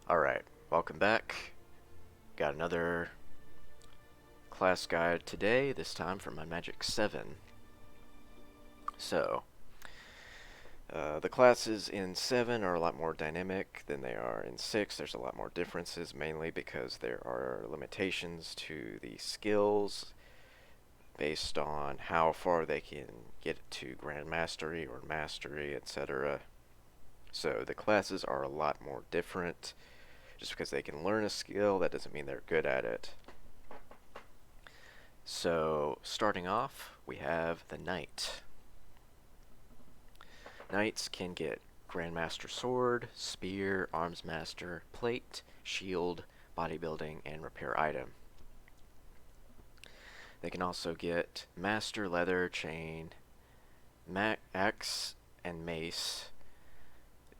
Alright, welcome back. Got another class guide today, this time for Might and Magic VII. So, the classes in 7 are a lot more dynamic than they are in 6. There's a lot more differences, mainly because there are limitations to the skills based on how far they can get to Grand Mastery or Mastery, etc. So the classes are a lot more different. Just because they can learn a skill, that doesn't mean they're good at it. So, starting off, we have the Knight. Knights can get Grandmaster Sword, Spear, Arms Master, Plate, Shield, Bodybuilding, and Repair Item. They can also get Master Leather, Chain, Axe, and Mace.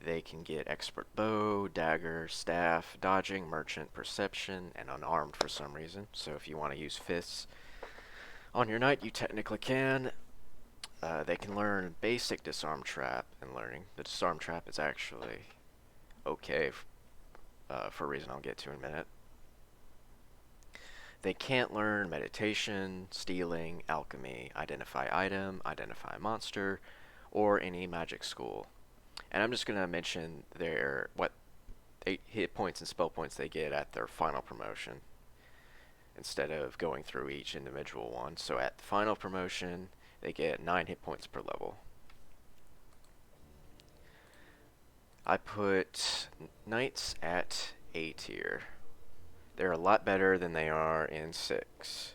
They can get Expert Bow, Dagger, Staff, Dodging, Merchant, Perception, and Unarmed for some reason. So if you want to use fists on your Knight, you technically can. They can learn basic Disarm Trap and Learning. The Disarm Trap is actually okay for a reason I'll get to in a minute. They can't learn Meditation, Stealing, Alchemy, Identify Item, Identify Monster, or any Magic School. And I'm just going to mention what hit points and spell points they get at their final promotion, instead of going through each individual one. So at the final promotion, they get 9 hit points per level. I put Knights at A tier. They're a lot better than they are in 6.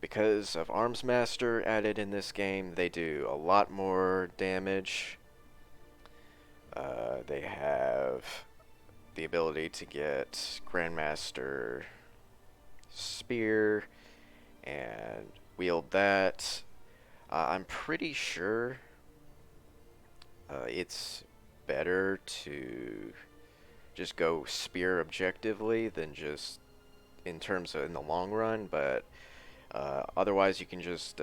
Because of Arms Master added in this game, they do a lot more damage. They have the ability to get Grandmaster Spear and wield that. I'm pretty sure it's better to just go Spear objectively than just in terms of in the long run, but otherwise you can just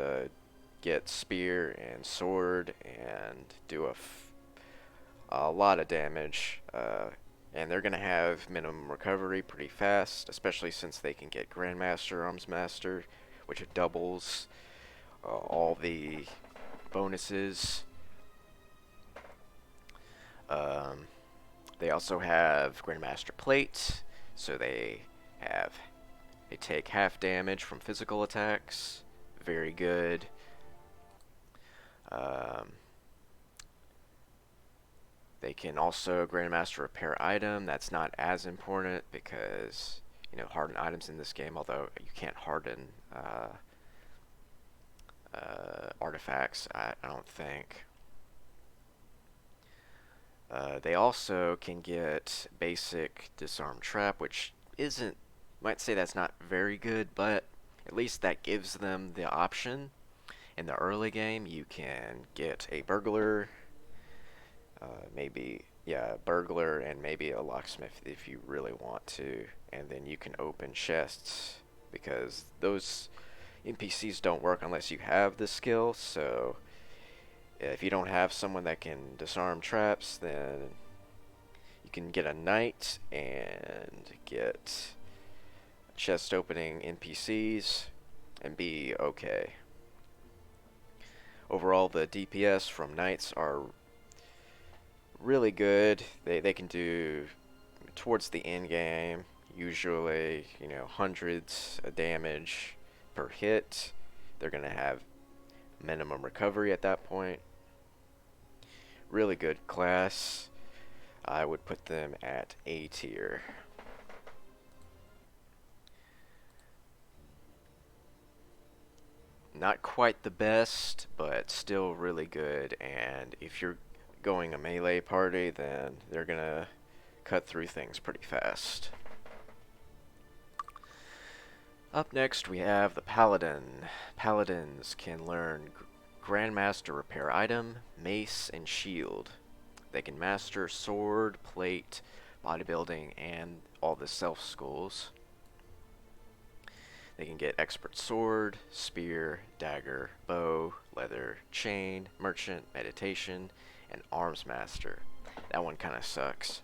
get Spear and Sword and do a lot of damage. And they're going to have minimum recovery pretty fast, especially since they can get Grandmaster, Arms Master, which doubles all the bonuses. They also have Grandmaster Plate, so they take half damage from physical attacks. Very good. They can also Grandmaster Repair Item. That's not as important because, harden items in this game, although you can't harden artifacts, I don't think. They also can get basic Disarm Trap, which might say that's not very good, but at least that gives them the option. In the early game, you can get a Burglar, Burglar and maybe a Locksmith if you really want to, and then you can open chests, because those NPCs don't work unless you have the skill, so if you don't have someone that can disarm traps, then you can get a Knight and get chest opening NPCs and be okay. Overall, the DPS from Knights are really good. They can do, towards the end game, usually, hundreds of damage per hit. They're going to have minimum recovery at that point. Really good class. I would put them at A tier. Not quite the best, but still really good, and if you're going a melee party, then they're gonna cut through things pretty fast. Up next, we have the Paladin. Paladins can learn Grandmaster Repair Item, Mace, and Shield. They can master Sword, Plate, Bodybuilding, and all the self schools. They can get Expert Sword, Spear, Dagger, Bow, Leather, Chain, Merchant, Meditation, and Arms Master. That one kind of sucks.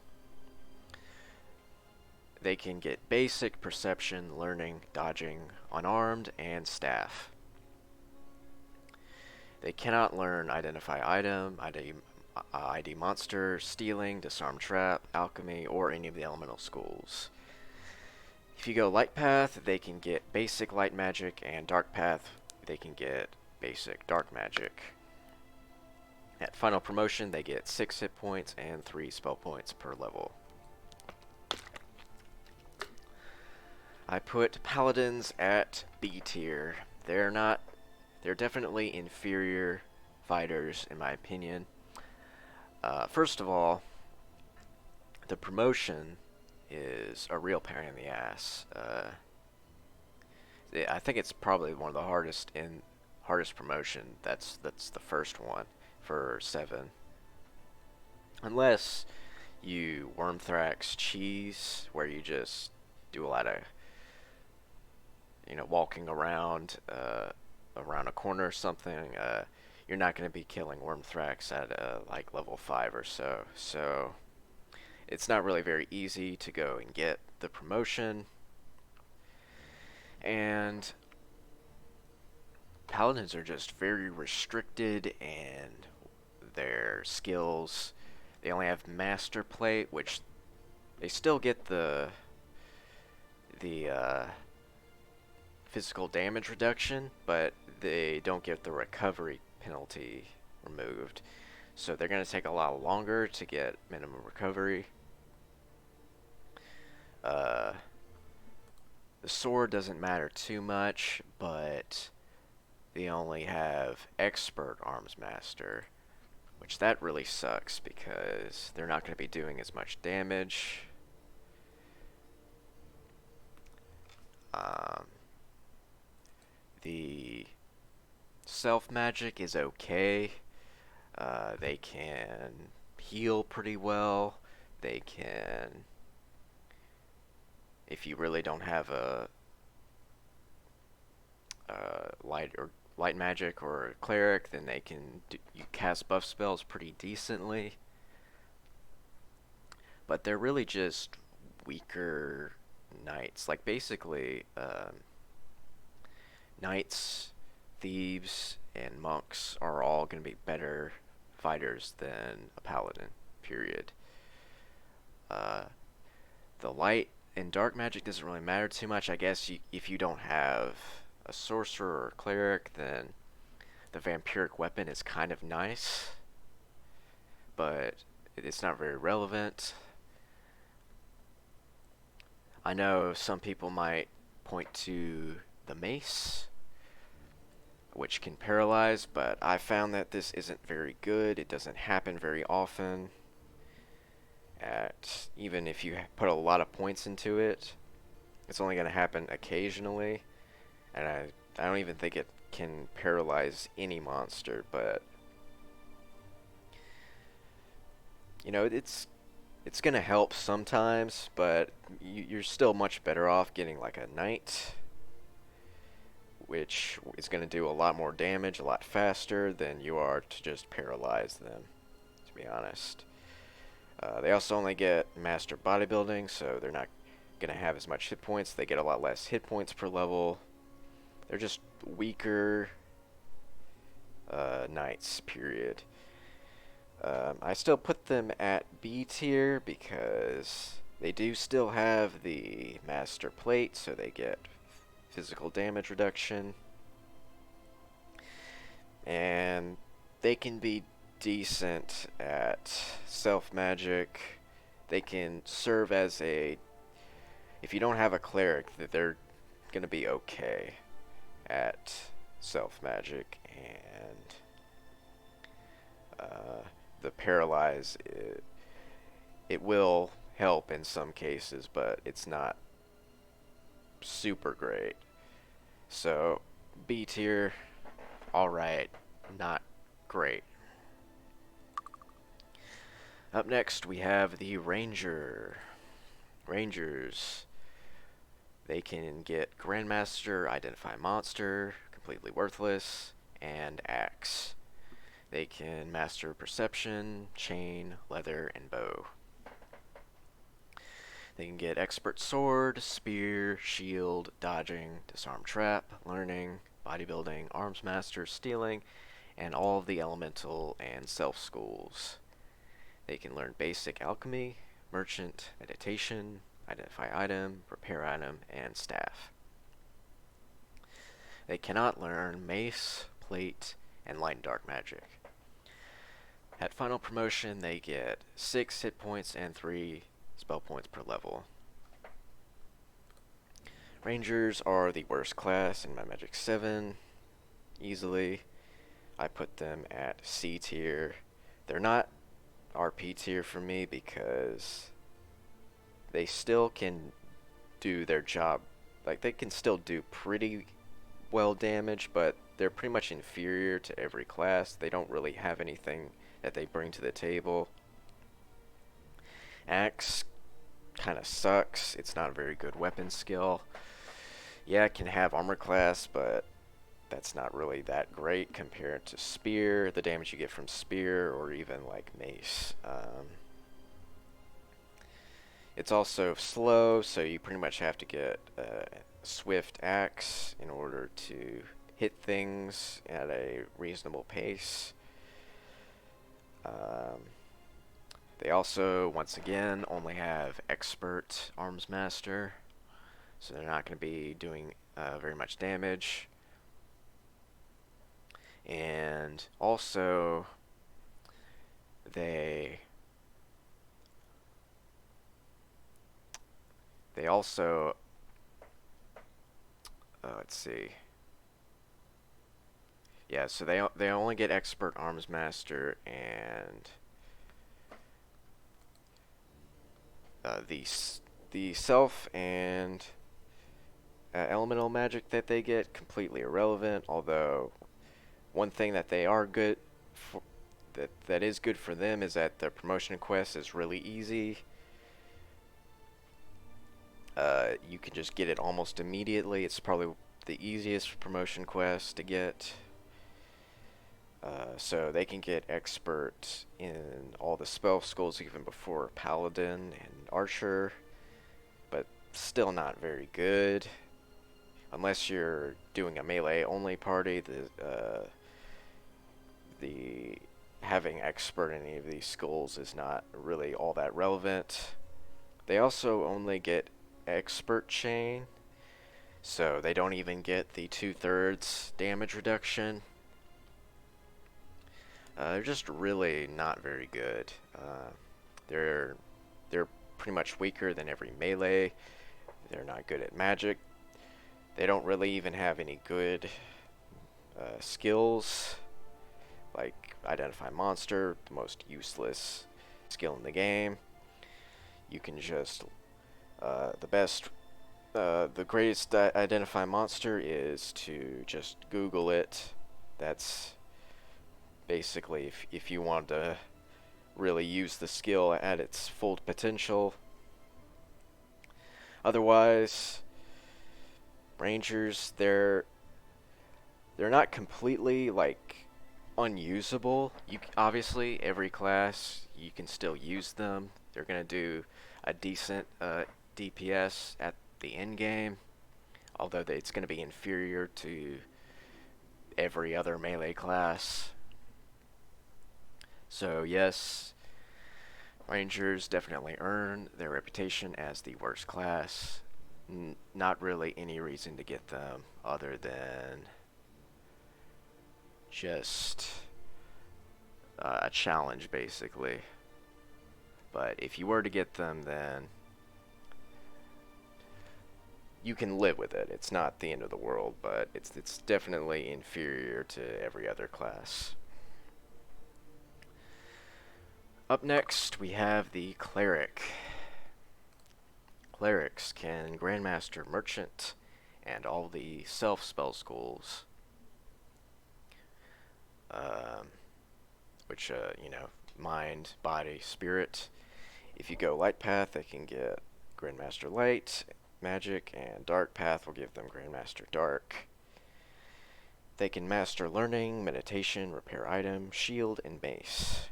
They can get basic perception, learning, dodging, unarmed, and staff. They cannot learn identify item, ID monster, stealing, disarm trap, alchemy, or any of the elemental schools. If you go light path, they can get basic light magic, and dark path, they can get basic dark magic. At final promotion, they get 6 hit points and 3 spell points per level. I put Paladins at B tier. They're definitely inferior fighters in my opinion. First of all, the promotion is a real pain in the ass. I think it's probably one of the hardest promotion. That's the first one for 7. Unless you Wormthrax cheese, where you just do a lot of walking around around a corner or something. You're not going to be killing Wormthrax at like level 5 or so. So it's not really very easy to go and get the promotion. And Paladins are just very restricted in their skills. They only have Master Plate, which they still get the physical damage reduction, but they don't get the recovery penalty removed. So they're going to take a lot longer to get minimum recovery. The sword doesn't matter too much, but they only have Expert Arms Master, which that really sucks because they're not going to be doing as much damage. The self magic is okay. They can heal pretty well. They can, if you really don't have a light magic or a cleric, then you cast buff spells pretty decently. But they're really just weaker knights. Like basically, knights, thieves, and monks are all going to be better fighters than a paladin. Period. The light and dark magic doesn't really matter too much. I guess if you don't have a sorcerer or a cleric, then the vampiric weapon is kind of nice, but it's not very relevant. I know some people might point to the mace, which can paralyze, but I found that this isn't very good. It doesn't happen very often. Even if you put a lot of points into it, it's only going to happen occasionally, and I don't even think it can paralyze any monster, but it's going to help sometimes, but you're still much better off getting like a knight, which is going to do a lot more damage a lot faster than you are to just paralyze them, to be honest. They also only get Master Bodybuilding, so they're not going to have as much hit points. They get a lot less hit points per level. They're just weaker knights, period. I still put them at B tier because they do still have the Master Plate, so they get physical damage reduction. And they can be decent at self magic. They can serve as if you don't have a cleric, that they're going to be okay at self magic, and the paralyze, it will help in some cases, but it's not super great. So B tier, alright, not great. Up next we have the Ranger. Rangers, they can get Grandmaster, Identify Monster, completely worthless, and Axe. They can master Perception, Chain, Leather, and Bow. They can get Expert Sword, Spear, Shield, Dodging, Disarm Trap, Learning, Bodybuilding, Arms Master, Stealing, and all of the Elemental and Self schools. They can learn Basic Alchemy, Merchant, Meditation, Identify Item, Repair Item, and Staff. They cannot learn Mace, Plate, and Light and Dark Magic. At final promotion, they get 6 hit points and 3 spell points per level. Rangers are the worst class in my Magic 7, easily. I put them at C tier. They're not RP tier for me because they still can do their job. Like, they can still do pretty well damage, but they're pretty much inferior to every class. They don't really have anything that they bring to the table. Axe kind of sucks. It's not a very good weapon skill. Yeah, it can have armor class, but that's not really that great compared to Spear, the damage you get from Spear, or even like Mace. It's also slow, so you pretty much have to get a swift axe in order to hit things at a reasonable pace. They also, once again, only have Expert Arms Master, so they're not going to be doing very much damage. And also, they also, let's see. Yeah, so they only get Expert Arms Master, and the Self and Elemental Magic that they get completely irrelevant. Although one thing that they are good for, that is good for them, is that the promotion quest is really easy. You can just get it almost immediately. It's probably the easiest promotion quest to get. So they can get Expert in all the spell schools even before Paladin and Archer, but still not very good. Unless you're doing a melee only party, the having Expert in any of these schools is not really all that relevant. They also only get Expert Chain, so they don't even get the 2/3 damage reduction. They're just really not very good. They're pretty much weaker than every melee. They're not good at magic. They don't really even have any good skills, like Identify Monster, the most useless skill in the game. You can just the greatest Identify Monster is to just Google it. That's basically if you want to really use the skill at its full potential. Otherwise, Rangers, they're not completely like unusable. Obviously every class you can still use them. They're gonna do a decent DPS at the end game, although it's gonna be inferior to every other melee class. So yes, Rangers definitely earn their reputation as the worst class. Not really any reason to get them other than just a challenge, basically. But if you were to get them, then you can live with it. It's not the end of the world, but it's definitely inferior to every other class. Up next, we have the Cleric. Clerics can Grandmaster Merchant and all the self-spell schools. Which, Mind, Body, Spirit. If you go Light Path, they can get Grandmaster Light, Magic, and Dark Path will give them Grandmaster Dark. They can master Learning, Meditation, Repair Item, Shield, and Mace.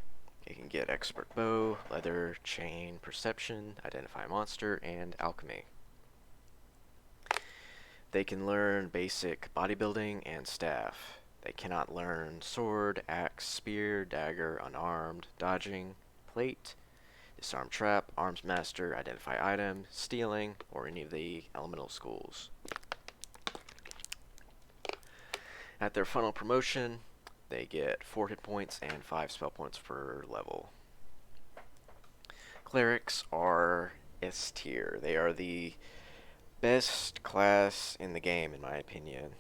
You can get Expert Bow, Leather, Chain, Perception, Identify Monster, and Alchemy. They can learn basic bodybuilding and staff. They cannot learn sword, axe, spear, dagger, unarmed, dodging, plate, disarm trap, arms master, identify item, stealing, or any of the elemental schools. At their final promotion, they get 4 hit points and 5 spell points per level. Clerics are S tier. They are the best class in the game, in my opinion.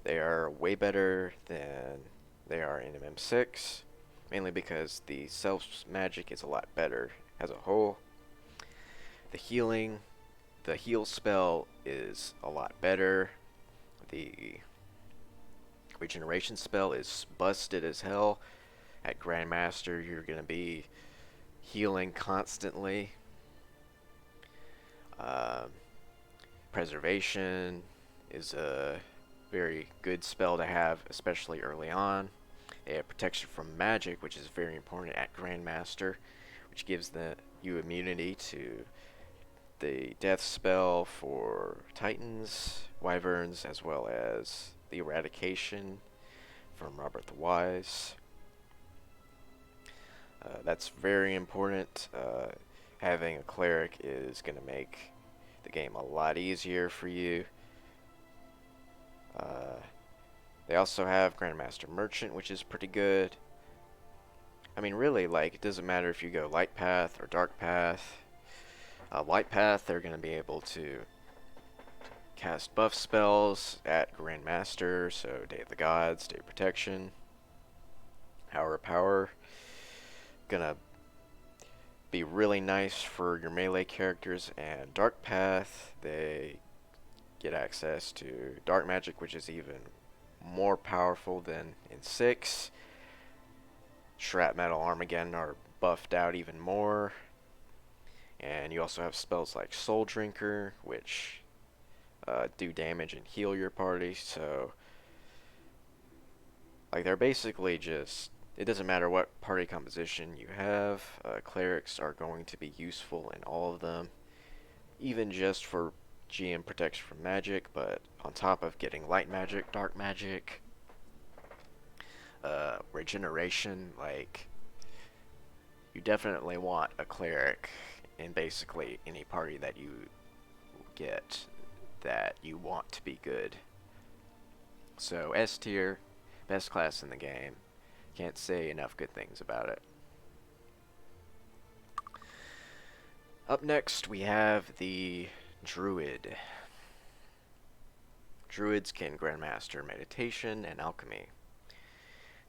They are way better than they are in MM6, mainly because the self magic is a lot better as a whole. The heal spell is a lot better. The regeneration spell is busted as hell. At Grandmaster, you're going to be healing constantly. Preservation is a very good spell to have, especially early on. They have protection from magic, which is very important at Grandmaster, which gives you immunity to the death spell for Titans, Wyverns, as well as the eradication from Robert the Wise. That's very important. Having a cleric is going to make the game a lot easier for you. They also have Grandmaster Merchant, which is pretty good. I mean, really, like, it doesn't matter if you go Light Path or Dark Path. Light Path, they're going to be able to cast buff spells at Grandmaster, so Day of the Gods, Day of Protection, Hour of Power. Gonna be really nice for your melee characters. And Dark Path, they get access to dark magic, which is even more powerful than in 6. Shrapnel, Armageddon are buffed out even more. And you also have spells like Soul Drinker, which do damage and heal your party. So, like, they're basically just, it doesn't matter what party composition you have, clerics are going to be useful in all of them, even just for GM protection from magic. But on top of getting light magic, dark magic, regeneration, like, you definitely want a cleric in basically any party that you get that you want to be good. So S tier, best class in the game. Can't say enough good things about it. Up next we have the Druid. Druids can Grandmaster Meditation and Alchemy.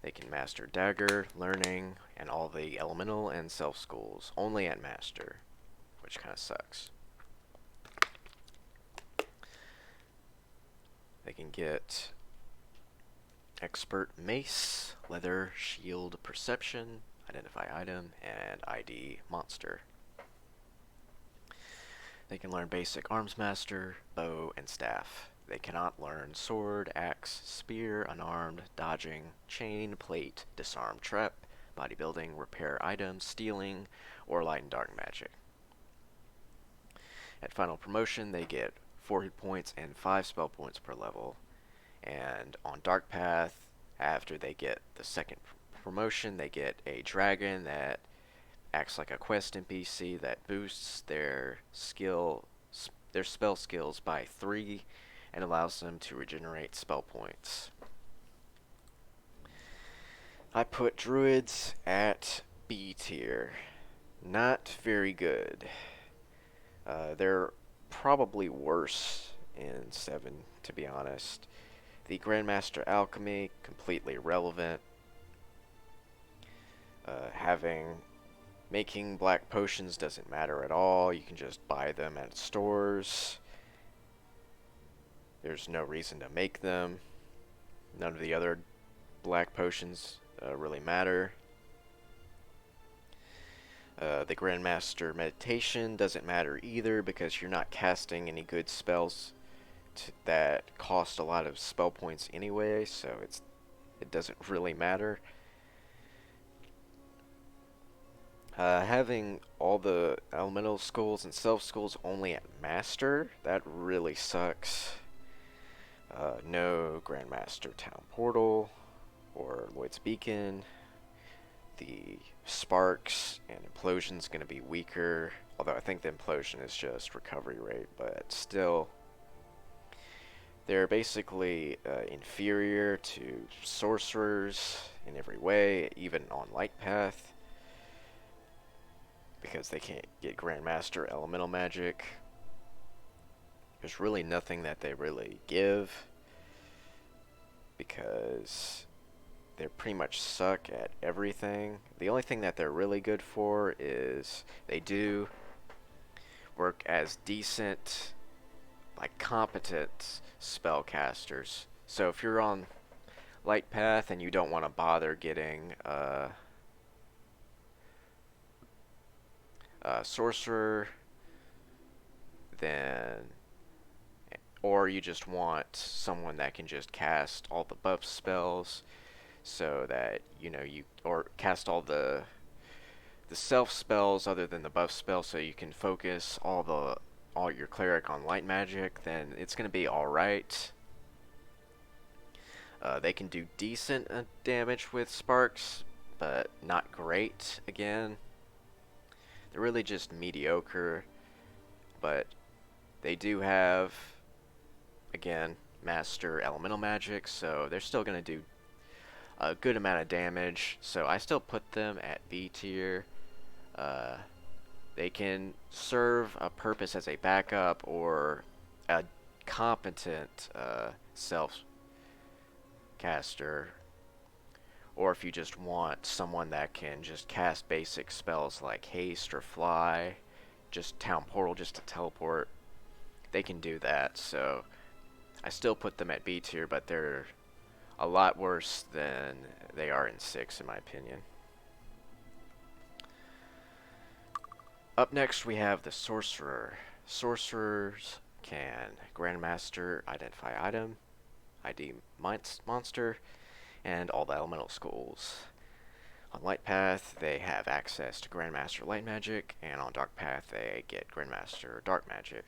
They can master Dagger, Learning, and all the Elemental and Self schools, only at Master, which kind of sucks. They can get Expert Mace, Leather, Shield, Perception, Identify Item, and ID Monster. They can learn basic Arms Master, Bow, and Staff. They cannot learn Sword, Axe, Spear, Unarmed, Dodging, Chain, Plate, Disarm Trap, Bodybuilding, Repair Items, Stealing, or Light and Dark Magic. At final promotion, they get 4 hit points and 5 spell points per level. And on Dark Path, after they get the second promotion, they get a dragon that acts like a quest NPC that boosts their spell skills by 3 and allows them to regenerate spell points. I put Druids at B tier. Not very good. They're probably worse in 7, to be honest. The Grandmaster Alchemy, completely irrelevant. Making black potions doesn't matter at all. You can just buy them at stores. There's no reason to make them. None of the other black potions really matter. The Grandmaster Meditation doesn't matter either, because you're not casting any good spells that cost a lot of spell points anyway, so it doesn't really matter. Having all the elemental schools and self schools only at master, that really sucks. No Grandmaster Town Portal or Lloyd's Beacon. The Sparks and Implosion's going to be weaker, although I think the Implosion is just recovery rate, but still, they're basically inferior to Sorcerers in every way, even on Light Path, because they can't get Grandmaster Elemental Magic. There's really nothing that they really give, because they pretty much suck at everything. The only thing that they're really good for is they do work as decent, like competent spellcasters. So if you're on Light Path and you don't want to bother getting Sorcerer, then, or you just want someone that can just cast all the buff spells, so that or cast all the self spells other than the buff spell, so you can focus all your cleric on light magic, then it's going to be alright. They can do decent damage with sparks, but not great again. They're really just mediocre, but they do have, again, master elemental magic, so they're still going to do a good amount of damage, so I still put them at B tier. They can serve a purpose as a backup or a competent self-caster, or if you just want someone that can just cast basic spells like haste or fly, just town portal just to teleport, they can do that. So I still put them at B tier, but they're a lot worse than they are in 6 in my opinion. Up next we have the Sorcerer. Sorcerers can Grandmaster Identify Item, ID Monster, and all the elemental schools. On Light Path they have access to Grandmaster Light Magic, and on Dark Path they get Grandmaster Dark Magic.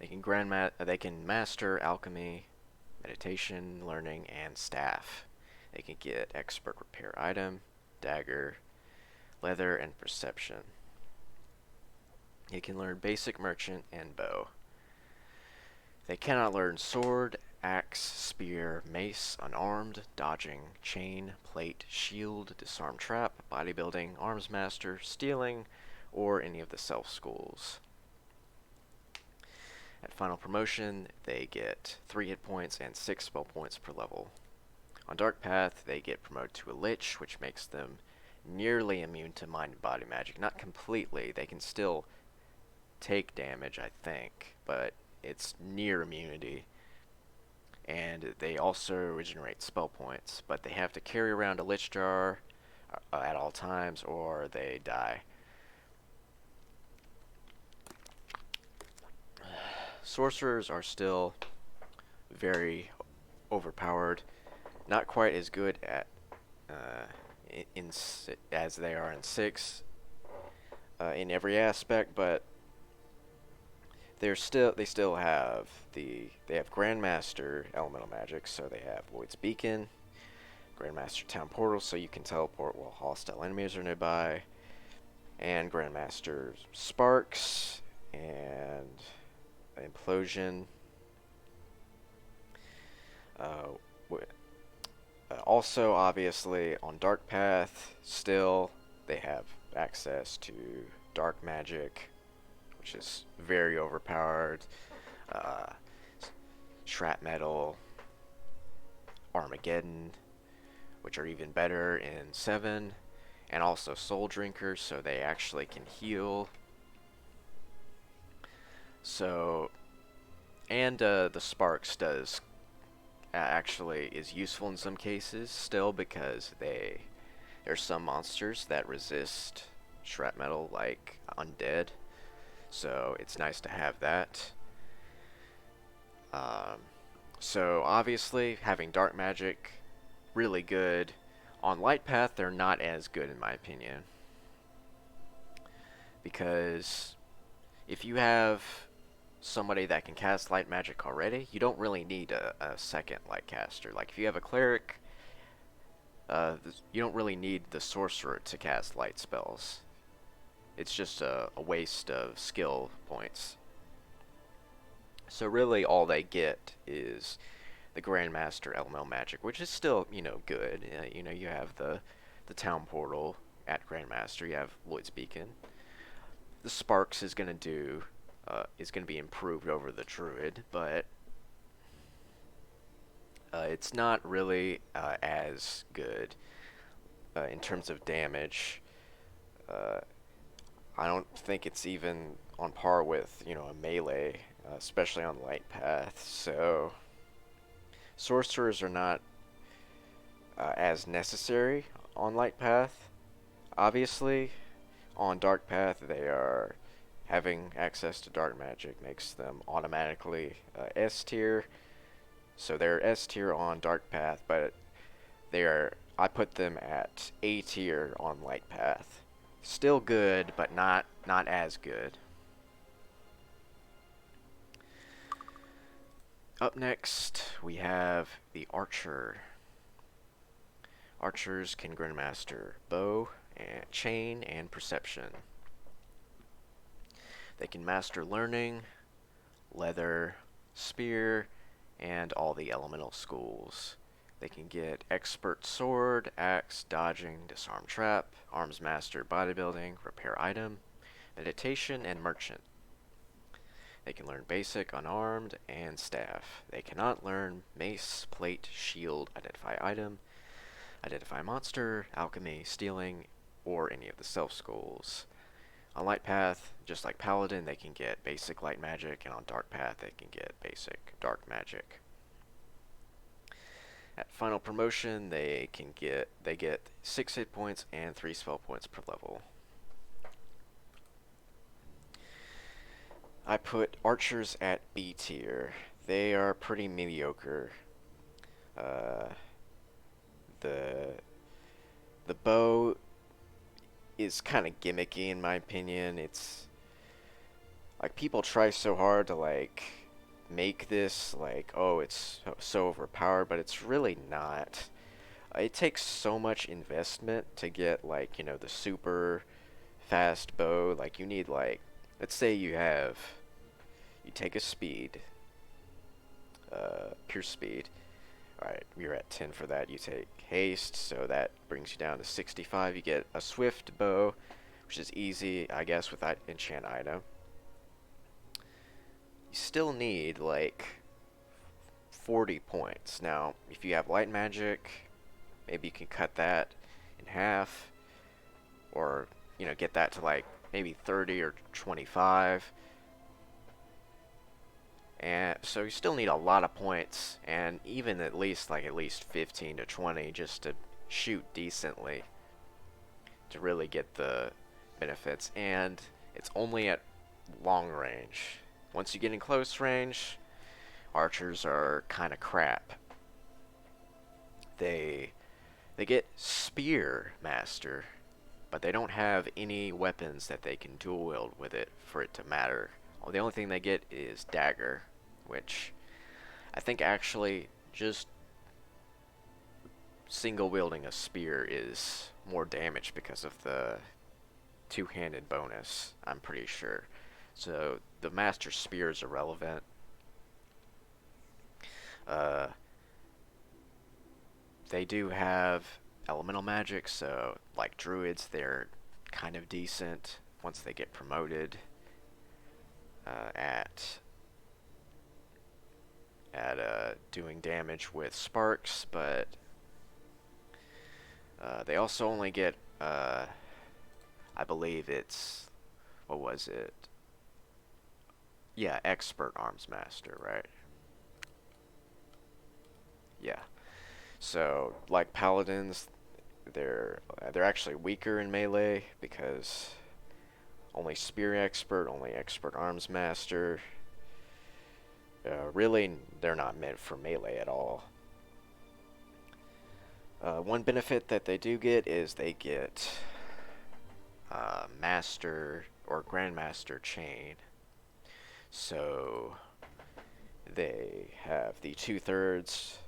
They can master Alchemy, Meditation, Learning, and Staff. They can get Expert Repair Item, Dagger, Leather, and Perception. They can learn Basic Merchant and Bow. They cannot learn Sword, Axe, Spear, Mace, Unarmed, Dodging, Chain, Plate, Shield, Disarm Trap, Bodybuilding, Arms Master, Stealing, or any of the self schools. At final promotion, they get 3 hit points and 6 spell points per level. On Dark Path, they get promoted to a Lich, which makes them nearly immune to mind and body magic. Not completely, they can still take damage, I think, but it's near immunity. And they also regenerate spell points, but they have to carry around a Lich Jar at all times or they die. Sorcerers are still very overpowered, not quite as good at as they are in 6 in every aspect, but they still have they have Grandmaster Elemental Magic, so they have Void's Beacon, Grandmaster Town Portal, so you can teleport while hostile enemies are nearby, and Grandmaster Sparks and Implosion. Also, obviously, on Dark Path, still they have access to Dark Magic, which is very overpowered. Shrapnel, Armageddon, which are even better in 7, and also Soul Drinkers, so they actually can heal. So, and the Sparks does actually is useful in some cases still, because there's some monsters that resist shrapnel, like undead, so it's nice to have that. So obviously having dark magic really good On light path, they're not as good in my opinion, because if you have somebody that can cast light magic already, you don't really need a second light caster. Like if you have a cleric, you don't really need the sorcerer to cast light spells. It's just a waste of skill points. So really all they get is the Grandmaster Elemental Magic, which is still, good. You have the Town Portal at Grandmaster, you have Lloyd's Beacon. The Sparks is going to be improved over the Druid, but it's not really as good in terms of damage. I don't think it's even on par with, a melee, especially on light path. So sorcerers are not as necessary on light path. Obviously, on dark path, they are having access to dark magic makes them automatically S tier. So they're S tier on dark path, but I put them at A tier on light path. Still good, but not as good. Up next, we have the Archer. Archers can Grandmaster Bow, and Chain, and Perception. They can master Learning, Leather, Spear, and all the elemental schools. They can get Expert Sword, Axe, Dodging, Disarm Trap, Arms Master, Bodybuilding, Repair Item, Meditation, and Merchant. They can learn Basic, Unarmed, and Staff. They cannot learn Mace, Plate, Shield, Identify Item, Identify Monster, Alchemy, Stealing, or any of the Self Schools. On Light Path, just like Paladin, they can get Basic Light Magic, and on Dark Path, they can get Basic Dark Magic. At Final Promotion, they get 6 hit points and 3 spell points per level. I put Archers at B tier. They are pretty mediocre. The bow is kind of gimmicky in my opinion. It's like people try so hard to make this it's so overpowered, but it's really not. It takes so much investment to get the super fast bow. You need let's say you take a speed, pure speed. Alright, you're at 10 for that. You take haste, so that brings you down to 65. You get a swift bow, which is easy, I guess, with that enchant item. You still need 40 points. Now, if you have light magic, maybe you can cut that in half, or get that to maybe 30 or 25. And so you still need a lot of points, and even at least 15 to 20 just to shoot decently to really get the benefits. And it's only at long range. Once you get in close range, archers are kind of crap. They get Spear Master, but they don't have any weapons that they can dual wield with it for it to matter. The only thing they get is Dagger, which I think actually just single wielding a spear is more damage because of the two-handed bonus, I'm pretty sure. So the Master Spear is irrelevant. They do have elemental magic, so like druids, they're kind of decent once they get promoted at doing damage with sparks, but they also only get I believe it's, what was it? Yeah, Expert Arms Master, right? Yeah. So, like Paladins, they're actually weaker in melee because only Spear Expert, only Expert Arms Master. Really, they're not meant for melee at all. One benefit that they do get is they get Master or Grandmaster Chain. So they have the 2/3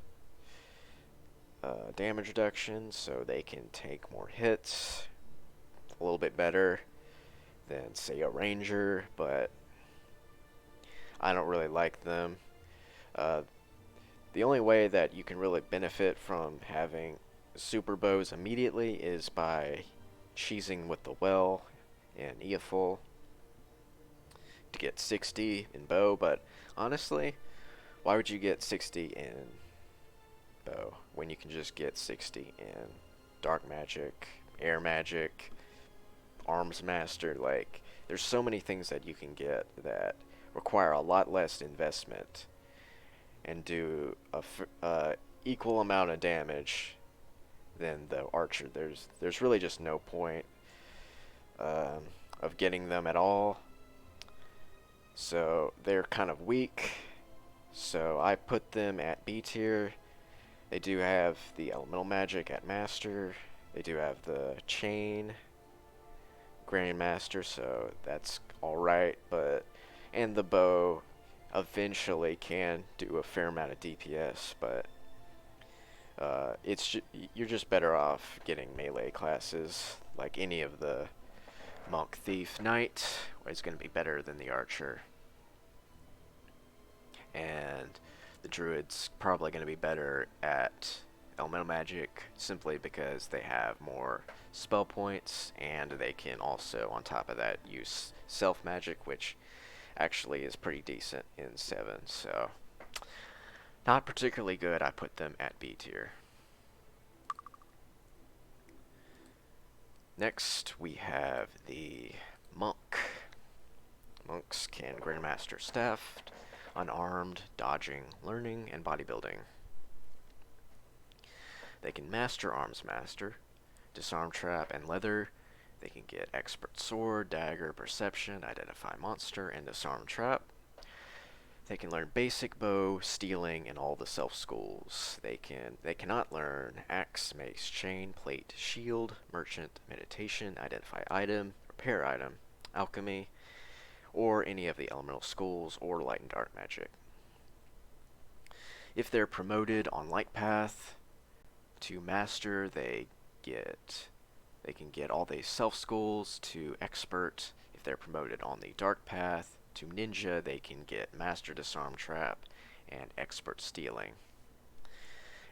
damage reduction, so they can take more hits, a little bit better than, say, a Ranger, but I don't really like them. Uh, the only way that you can really benefit from having super bows immediately is by cheesing with the well in Eoful to get 60 in bow, but honestly, why would you get 60 in bow when you can just get 60 in dark magic, air magic, arms master? Like, there's so many things that you can get that require a lot less investment and do a equal amount of damage than the archer. There's really just no point um, of getting them at all. So they're kind of weak. So I put them at B tier. They do have the elemental magic at master. They do have the chain grandmaster, so that's alright, but and the bow eventually can do a fair amount of DPS, but you're just better off getting melee classes like any of the monk, thief, knight is going to be better than the archer, and the druid's probably going to be better at elemental magic simply because they have more spell points, and they can also, on top of that, use self magic, which actually is pretty decent in 7, so not particularly good. I put them at B tier. Next, we have the monk. Monks can Grandmaster Staffed, Unarmed, Dodging, Learning, and Bodybuilding. They can Master Arms Master, Disarm Trap, and Leather. They can get Expert Sword, Dagger, Perception, Identify Monster, and Disarm Trap. They can learn Basic Bow, Stealing, and all the self schools. They cannot learn Axe, Mace, Chain, Plate, Shield, Merchant, Meditation, Identify Item, Repair Item, Alchemy, or any of the elemental schools or light and dark magic. If they're promoted on Light Path to Master, they can get all the self schools to Expert. If they're promoted on the Dark Path to Ninja, they can get Master Disarm Trap and Expert Stealing.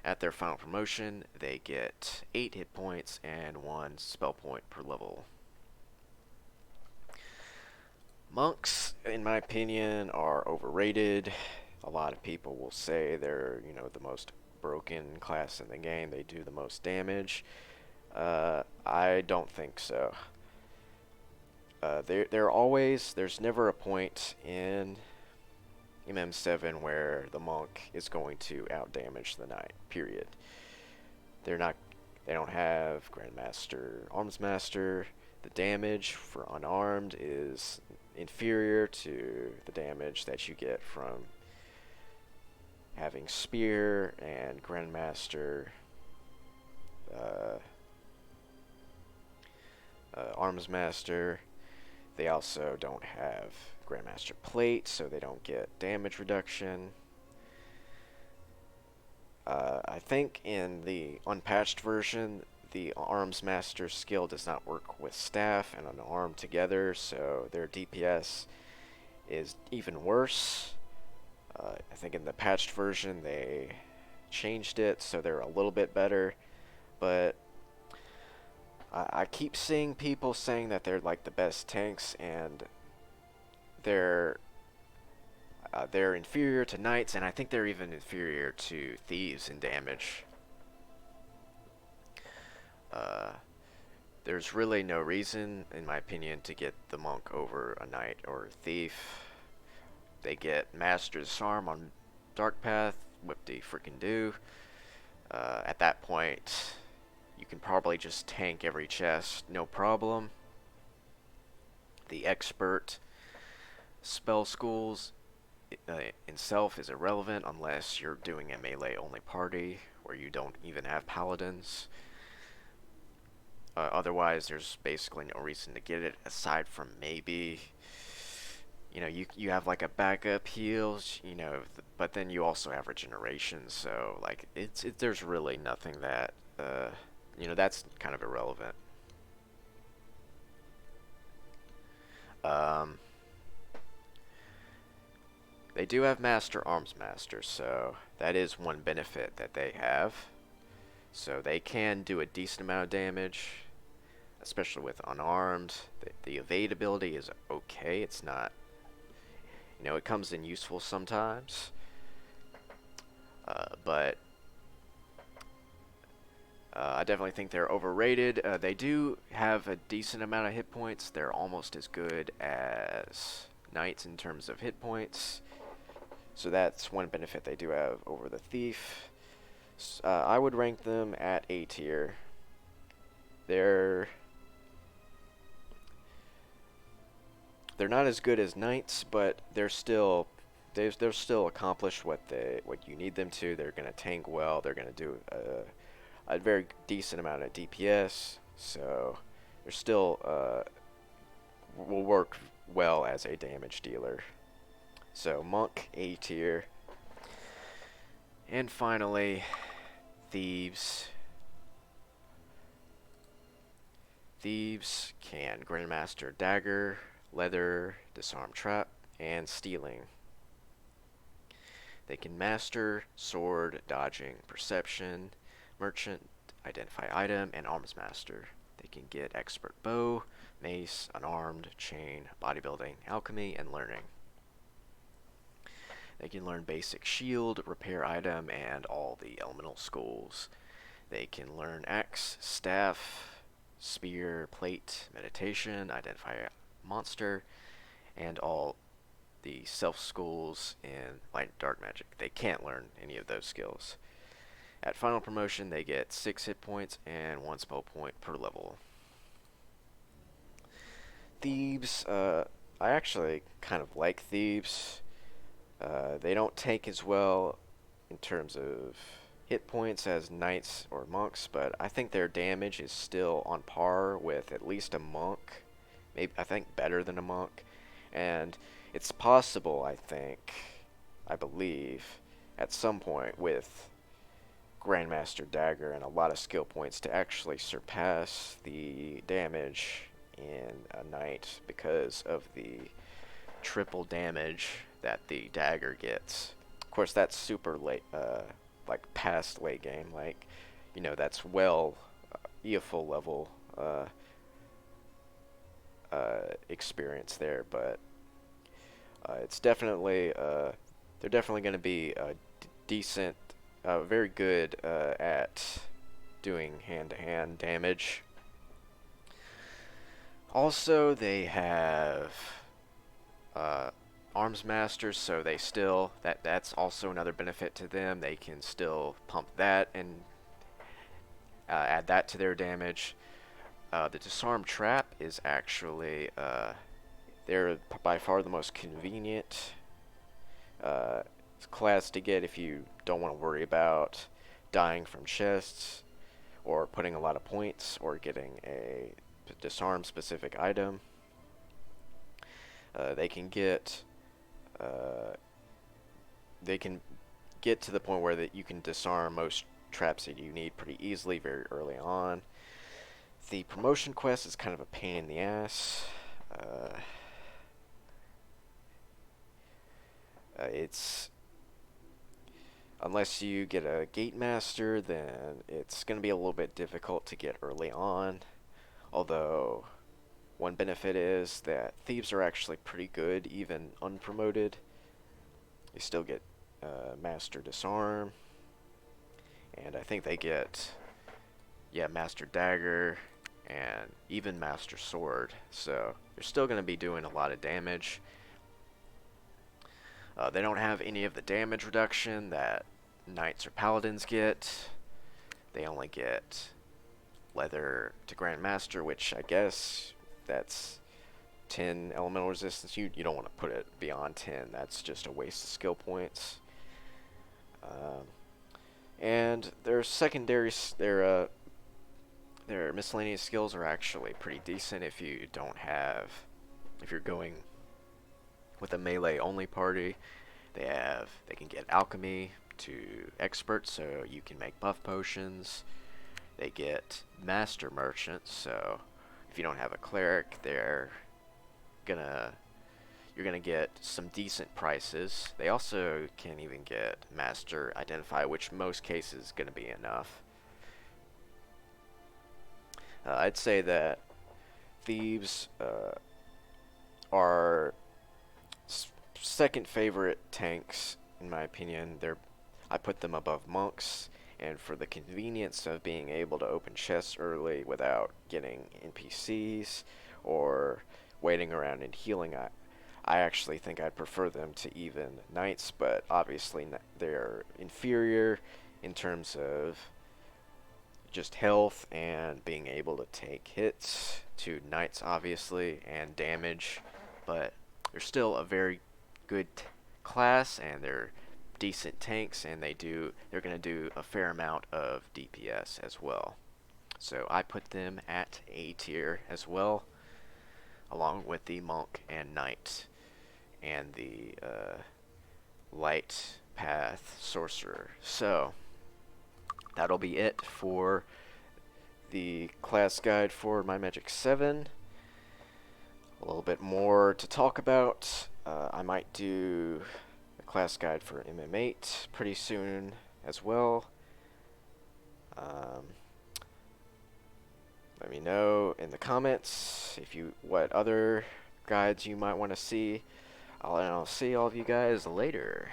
At their final promotion, they get 8 hit points and 1 spell point per level. Monks, in my opinion, are overrated. A lot of people will say they're, the most broken class in the game. They do the most damage. I don't think so. There's never a point in MM7 where the monk is going to outdamage the knight, period. They don't have Grandmaster, Arms Master. The damage for unarmed is inferior to the damage that you get from having Spear and Grandmaster Arms Master. They also don't have Grandmaster Plate, so they don't get damage reduction. I think in the unpatched version, the Arms Master skill does not work with Staff and Unarmed together, so their DPS is even worse. I think in the patched version they changed it, so they're a little bit better, but I keep seeing people saying that they're like the best tanks, and they're inferior to knights, and I think they're even inferior to thieves in damage. There's really no reason, in my opinion, to get the monk over a knight or a thief. They get Master Disarm on Dark Path, whip de freaking do. At that point, you can probably just tank every chest, no problem. The Expert spell schools itself is irrelevant unless you're doing a melee only party, where you don't even have Paladins. Otherwise, there's basically no reason to get it aside from maybe, you know, you have like a backup heals, you know, but then you also have regeneration. So like there's really nothing that you know, that's kind of irrelevant. Um, they do have Master Arms Master, so that is one benefit that they have. So they can do a decent amount of damage, especially with unarmed. The evade ability is okay. It's not, you know, it comes in useful sometimes. But I definitely think they're overrated. They do have a decent amount of hit points. They're almost as good as Knights in terms of hit points. So that's one benefit they do have over the Thief. I would rank them at A tier. They're not as good as Knights, but they're still accomplish what you need them to. They're gonna tank well. They're gonna do a very decent amount of DPS. So they're still will work well as a damage dealer. So Monk A tier, and finally Thieves. Thieves can Grandmaster Dagger, Leather, Disarm Trap, and Stealing. They can master Sword, Dodging, Perception, Merchant, Identify Item, and Arms Master. They can get Expert Bow, Mace, Unarmed, Chain, Bodybuilding, Alchemy, and Learning. They can learn Basic Shield, Repair Item, and all the Elemental Schools. They can learn Axe, Staff, Spear, Plate, Meditation, Identify a Monster, and all the self schools in Light and Dark Magic. They can't learn any of those skills. At final promotion, they get 6 hit points and 1 spell point per level. Thieves, I actually kind of like Thieves. They don't tank as well in terms of hit points as Knights or Monks, but I think their damage is still on par with at least a Monk. Maybe, I think, better than a Monk. And it's possible, I believe, at some point with Grandmaster Dagger and a lot of skill points to actually surpass the damage in a Knight because of the triple damage that the Dagger gets. Of course, that's super late, like past late game, like, you know, that's well EFL level experience there, but it's definitely they're definitely going to be decent, very good at doing hand-to-hand damage. Also, they have Arms Masters, so they still that's also another benefit to them. They can still pump that and add that to their damage. The Disarm Trap is actually they're by far the most convenient class to get if you don't want to worry about dying from chests or putting a lot of points or getting a disarm specific item. They can get to the point where that you can disarm most traps that you need pretty easily very early on. The promotion quest is kind of a pain in the ass. It's unless you get a gate master, then it's going to be a little bit difficult to get early on. Although one benefit is that thieves are actually pretty good even unpromoted. You still get master disarm, and I think they get master dagger and even master sword. So they're still going to be doing a lot of damage. They don't have any of the damage reduction that knights or paladins get. They only get leather to grandmaster, which I guess that's 10 elemental resistance. You don't want to put it beyond 10. That's just a waste of skill points. And their miscellaneous skills are actually pretty decent if if you're going with a melee only party. They can get alchemy to expert, so you can make buff potions. They get master merchants, so if you don't have a cleric, gonna you're gonna get some decent prices. They also can even get master identify, which most cases is gonna be enough. I'd say that thieves are second favorite tanks in my opinion. I put them above monks, and for the convenience of being able to open chests early without getting NPCs or waiting around and healing, I actually think I'd prefer them to even knights, but obviously they're inferior in terms of just health and being able to take hits to knights, obviously, and damage, but they're still a very good class, and they're decent tanks, and they're going to do a fair amount of DPS as well. So I put them at A tier as well, along with the monk and knight and the light path sorcerer. So that'll be it for the class guide for My Magic 7. A little bit more to talk about. I might do a class guide for MM8 pretty soon as well. Let me know in the comments what other guides you might want to see. I'll see all of you guys later.